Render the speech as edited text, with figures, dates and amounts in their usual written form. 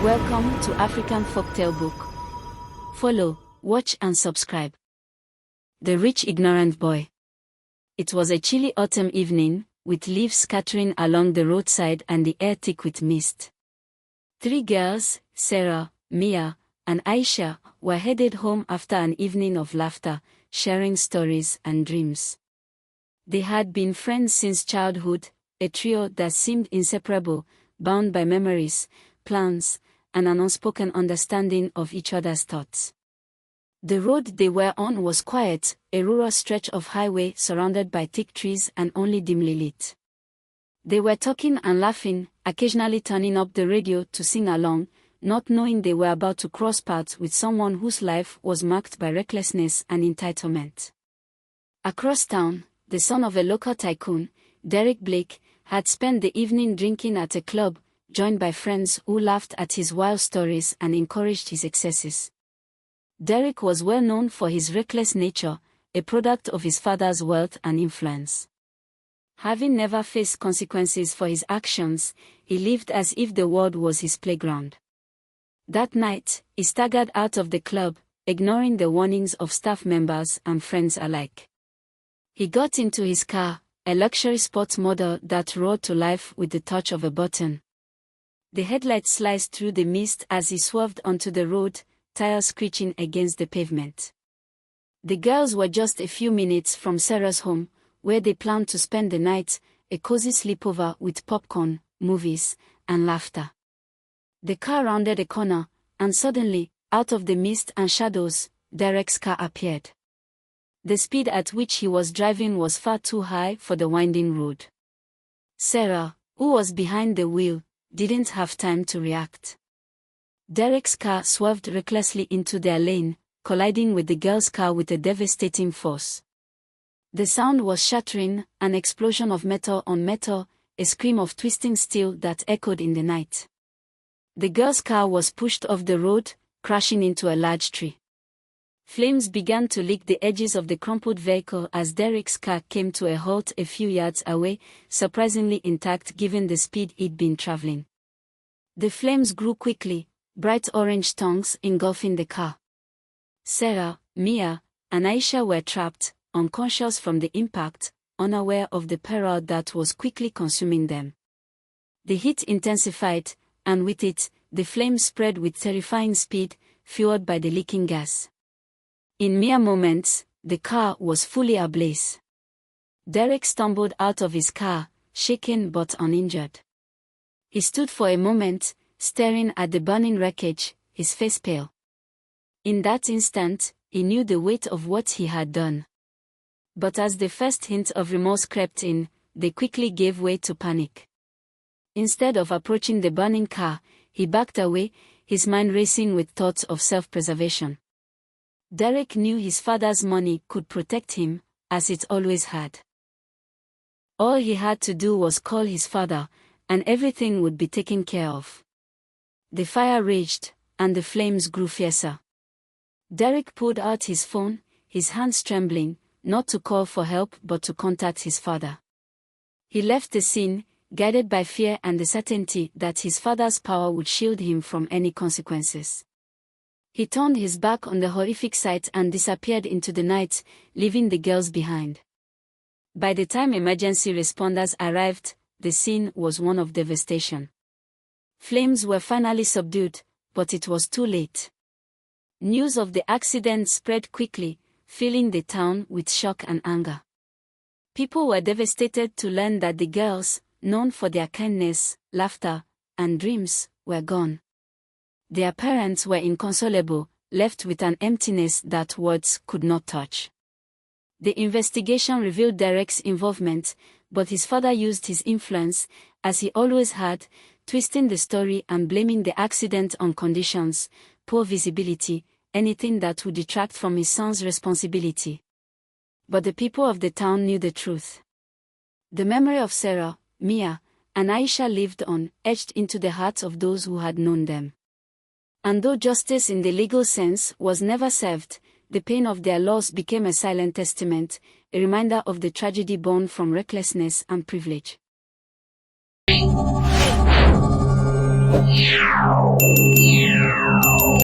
Welcome to African Folktale Book. Follow, watch and subscribe. The Rich Ignorant Boy. It was a chilly autumn evening, with leaves scattering along the roadside and the air thick with mist. Three girls, Sarah, Mia, and Aisha, were headed home after an evening of laughter, sharing stories and dreams. They had been friends since childhood, a trio that seemed inseparable, bound by memories, plans, and an unspoken understanding of each other's thoughts. The road they were on was quiet, a rural stretch of highway surrounded by thick trees and only dimly lit. They were talking and laughing, occasionally turning up the radio to sing along, not knowing they were about to cross paths with someone whose life was marked by recklessness and entitlement. Across town, the son of a local tycoon, Derek Blake, had spent the evening drinking at a club, joined by friends who laughed at his wild stories and encouraged his excesses. Derek was well known for his reckless nature, a product of his father's wealth and influence. Having never faced consequences for his actions, he lived as if the world was his playground. That night, he staggered out of the club, ignoring the warnings of staff members and friends alike. He got into his car, a luxury sports model that roared to life with the touch of a button. The headlights sliced through the mist as he swerved onto the road, tires screeching against the pavement. The girls were just a few minutes from Sarah's home, where they planned to spend the night, a cozy sleepover with popcorn, movies, and laughter. The car rounded a corner, and suddenly, out of the mist and shadows, Derek's car appeared. The speed at which he was driving was far too high for the winding road. Sarah, who was behind the wheel, didn't have time to react. Derek's car swerved recklessly into their lane, colliding with the girl's car with a devastating force. The sound was shattering, an explosion of metal on metal, a scream of twisting steel that echoed in the night. The girl's car was pushed off the road, crashing into a large tree. Flames began to lick the edges of the crumpled vehicle as Derek's car came to a halt a few yards away, surprisingly intact given the speed he'd been traveling. The flames grew quickly, bright orange tongues engulfing the car. Sarah, Mia, and Aisha were trapped, unconscious from the impact, unaware of the peril that was quickly consuming them. The heat intensified, and with it, the flames spread with terrifying speed, fueled by the leaking gas. In mere moments, the car was fully ablaze. Derek stumbled out of his car, shaken but uninjured. He stood for a moment, staring at the burning wreckage, his face pale. In that instant, he knew the weight of what he had done. But as the first hint of remorse crept in, they quickly gave way to panic. Instead of approaching the burning car, he backed away, his mind racing with thoughts of self-preservation. Derek knew his father's money could protect him, as it always had. All he had to do was call his father, and everything would be taken care of. The fire raged, and the flames grew fiercer. Derek pulled out his phone, his hands trembling, not to call for help but to contact his father. He left the scene, guided by fear and the certainty that his father's power would shield him from any consequences. He turned his back on the horrific sight and disappeared into the night, leaving the girls behind. By the time emergency responders arrived, the scene was one of devastation. Flames were finally subdued, but it was too late. News of the accident spread quickly, filling the town with shock and anger. People were devastated to learn that the girls, known for their kindness, laughter, and dreams, were gone. Their parents were inconsolable, left with an emptiness that words could not touch. The investigation revealed Derek's involvement, but his father used his influence, as he always had, twisting the story and blaming the accident on conditions, poor visibility, anything that would detract from his son's responsibility. But the people of the town knew the truth. The memory of Sarah, Mia, and Aisha lived on, etched into the hearts of those who had known them. And though justice in the legal sense was never served, the pain of their loss became a silent testament, a reminder of the tragedy born from recklessness and privilege.